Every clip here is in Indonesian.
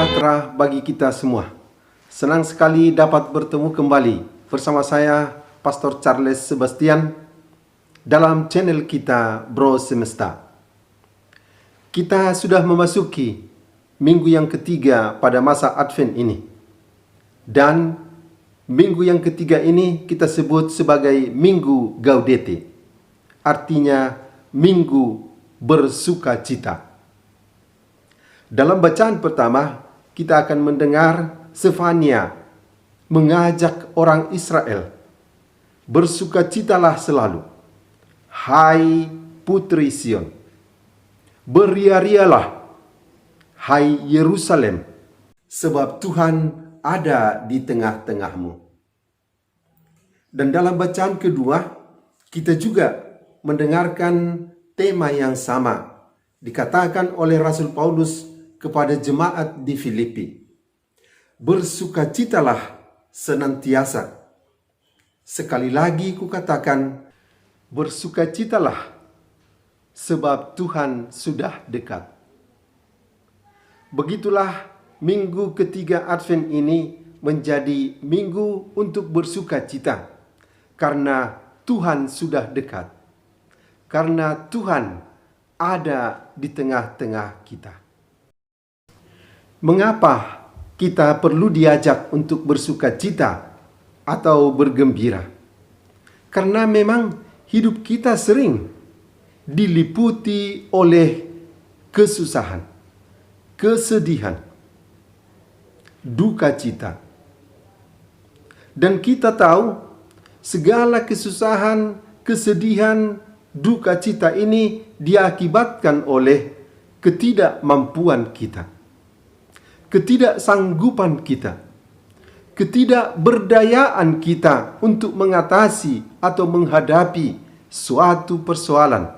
sejahtera bagi kita semua. Senang sekali dapat bertemu kembali bersama saya, Pastor Charles Sebastian, dalam channel kita Bro Semesta. Kita sudah memasuki minggu yang ketiga pada masa Advent ini. Dan minggu yang ketiga ini kita sebut sebagai Minggu Gaudete. Artinya Minggu Bersukacita. Dalam bacaan pertama, kita akan mendengar Sefania mengajak orang Israel, bersukacitalah selalu, hai putri Sion. Beria-rialah, hai Yerusalem, sebab Tuhan ada di tengah-tengahmu. Dan dalam bacaan kedua, kita juga mendengarkan tema yang sama, dikatakan oleh Rasul Paulus kepada jemaat di Filipi. Bersukacitalah senantiasa. Sekali lagi kukatakan, bersukacitalah, sebab Tuhan sudah dekat. Begitulah minggu ketiga Advent ini menjadi minggu untuk bersukacita, karena Tuhan sudah dekat. Karena Tuhan ada di tengah-tengah kita. Mengapa kita perlu diajak untuk bersukacita atau bergembira? Karena memang hidup kita sering diliputi oleh kesusahan, kesedihan, duka cita. Dan kita tahu segala kesusahan, kesedihan, duka cita ini diakibatkan oleh ketidakmampuan kita, ketidaksanggupan kita, ketidakberdayaan kita untuk mengatasi atau menghadapi suatu persoalan,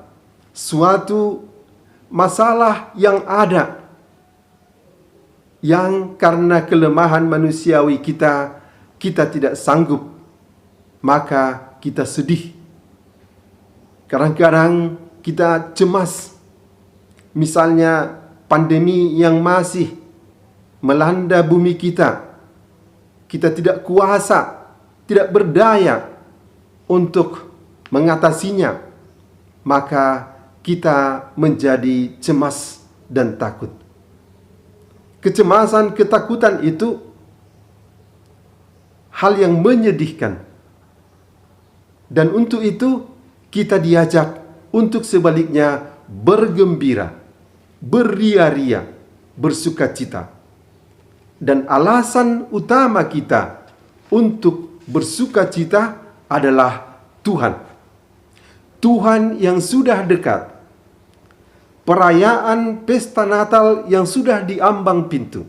suatu masalah yang ada, yang karena kelemahan manusiawi kita tidak sanggup, maka kita sedih. Kadang-kadang kita cemas, misalnya pandemi yang masih melanda bumi kita. Kita tidak kuasa, tidak berdaya untuk mengatasinya. Maka kita menjadi cemas dan takut. Kecemasan, ketakutan itu hal yang menyedihkan. Dan untuk itu kita diajak untuk sebaliknya bergembira, beria-ria, bersukacita. Dan alasan utama kita untuk bersukacita adalah Tuhan. Tuhan yang sudah dekat. Perayaan pesta Natal yang sudah diambang pintu.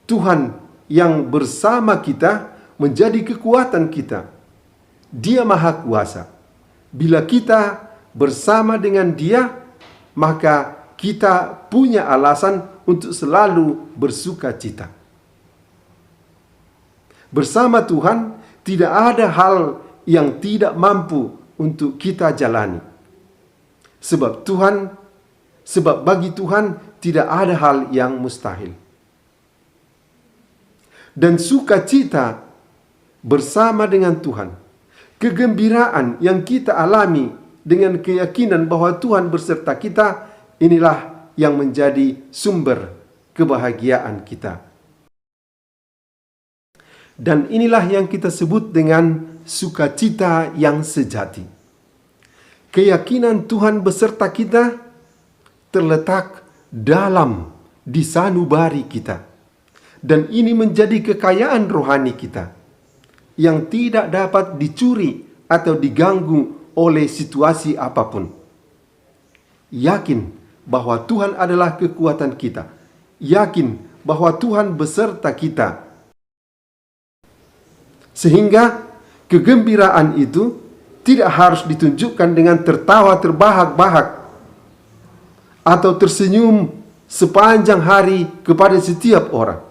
Tuhan yang bersama kita menjadi kekuatan kita. Dia Maha Kuasa. Bila kita bersama dengan Dia, maka kita punya alasan untuk selalu bersukacita. Bersama Tuhan tidak ada hal yang tidak mampu untuk kita jalani. Sebab bagi Tuhan tidak ada hal yang mustahil. Dan sukacita bersama dengan Tuhan, kegembiraan yang kita alami dengan keyakinan bahwa Tuhan beserta kita, inilah yang menjadi sumber kebahagiaan kita. Dan inilah yang kita sebut dengan sukacita yang sejati. Keyakinan Tuhan beserta kita terletak dalam di sanubari kita. Dan ini menjadi kekayaan rohani kita yang tidak dapat dicuri atau diganggu oleh situasi apapun. Yakin bahwa Tuhan adalah kekuatan kita. Yakin bahwa Tuhan beserta kita. Sehingga kegembiraan itu tidak harus ditunjukkan dengan tertawa terbahak-bahak atau tersenyum sepanjang hari kepada setiap orang.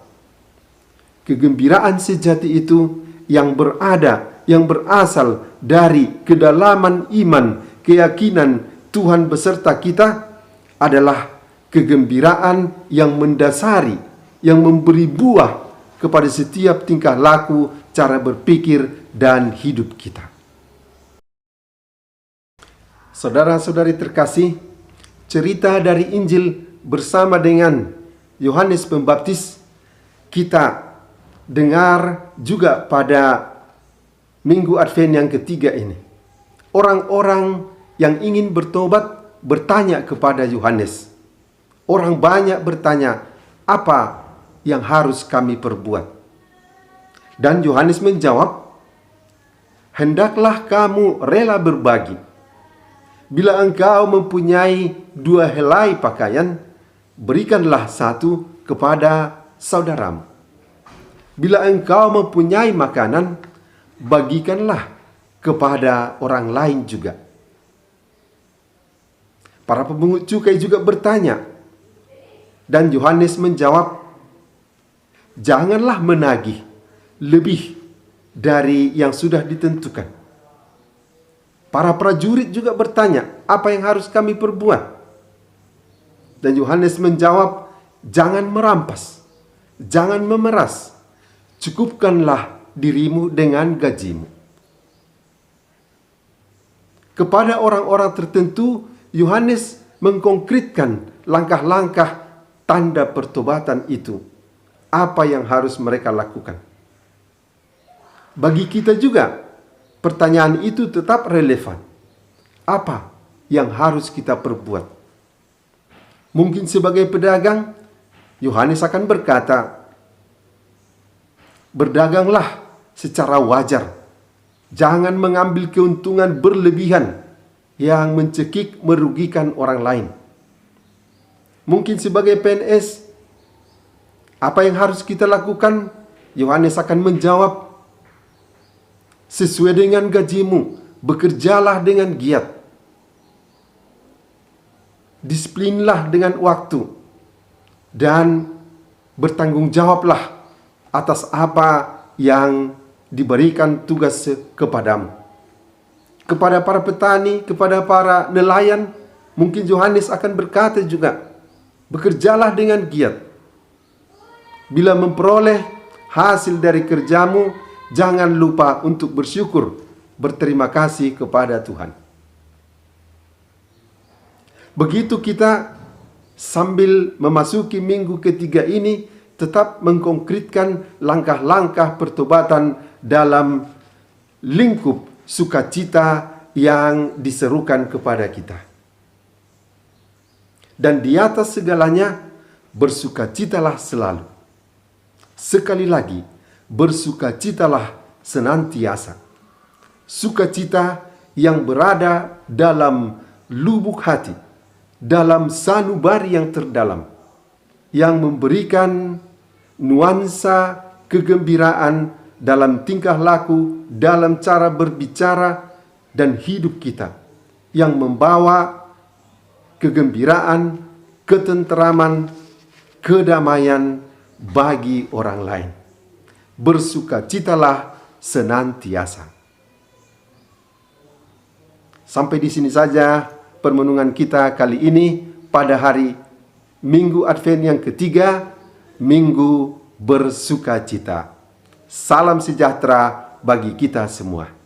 Kegembiraan sejati itu yang berasal dari kedalaman iman, keyakinan Tuhan beserta kita adalah kegembiraan yang mendasari yang memberi buah kepada setiap tingkah laku, cara berpikir, dan hidup kita. Saudara-saudari terkasih, cerita dari Injil bersama dengan Yohanes Pembaptis kita dengar juga pada Minggu Advent yang ketiga ini. Orang-orang yang ingin bertobat bertanya kepada Yohanes. Orang banyak bertanya, apa yang harus kami perbuat? Dan Yohanes menjawab, hendaklah kamu rela berbagi. Bila engkau mempunyai 2 helai pakaian, berikanlah 1 kepada saudaramu. Bila engkau mempunyai makanan, bagikanlah kepada orang lain juga. Para pemungut cukai juga bertanya, dan Yohanes menjawab, janganlah menagih lebih dari yang sudah ditentukan. Para prajurit juga bertanya, apa yang harus kami perbuat? Dan Yohanes menjawab, jangan merampas, jangan memeras, cukupkanlah dirimu dengan gajimu. Kepada orang-orang tertentu, Yohanes mengkonkretkan langkah-langkah tanda pertobatan itu. Apa yang harus mereka lakukan? Bagi kita juga, pertanyaan itu tetap relevan. Apa yang harus kita perbuat? Mungkin sebagai pedagang, Yohanes akan berkata, berdaganglah secara wajar. Jangan mengambil keuntungan berlebihan yang mencekik merugikan orang lain. Mungkin sebagai PNS, apa yang harus kita lakukan? Yohanes akan menjawab, sesuai dengan gajimu, bekerjalah dengan giat. Disiplinlah dengan waktu. Dan bertanggung jawablah atas apa yang diberikan tugas kepadamu. Kepada para petani, kepada para nelayan, mungkin Yohanes akan berkata juga, bekerjalah dengan giat. Bila memperoleh hasil dari kerjamu, jangan lupa untuk bersyukur, berterima kasih kepada Tuhan. Begitu kita sambil memasuki minggu ketiga ini, tetap mengkonkretkan langkah-langkah pertobatan dalam lingkup sukacita yang diserukan kepada kita. Dan di atas segalanya, bersukacitalah selalu. Sekali lagi, bersukacitalah senantiasa. Sukacita yang berada dalam lubuk hati, dalam sanubari yang terdalam, yang memberikan nuansa kegembiraan dalam tingkah laku, dalam cara berbicara dan hidup kita, yang membawa kegembiraan, ketenteraman, kedamaian bagi orang lain. Bersukacitalah senantiasa. Sampai di sini saja permenungan kita kali ini pada hari Minggu Advent yang ketiga, Minggu Bersukacita. Salam sejahtera bagi kita semua.